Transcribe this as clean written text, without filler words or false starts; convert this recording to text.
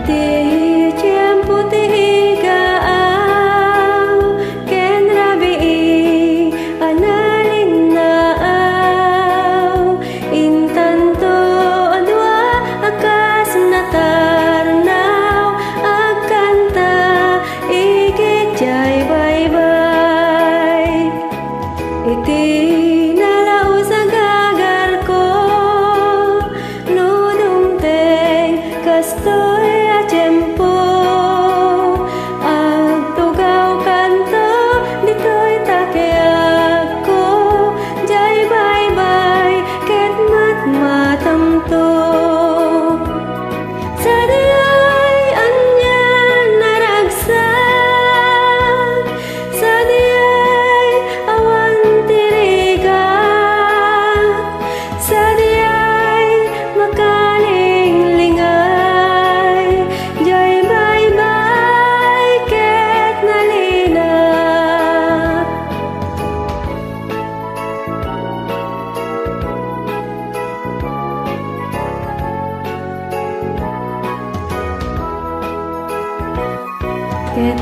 Iti tiempo tigaw ken rabi analinaaw intanto adwa akas natarnaw agkanta igit jay bye-bye iti nalaw sa gagar ko nudumteng kastoy a tiempo agtugaw kanto ditoy takeak ko jay bye-bye ket matmatamto sadiyay anyan naragsak sadiyay awan tirigat sadiyay makalinglingay jay bye-bye ket nalinap ket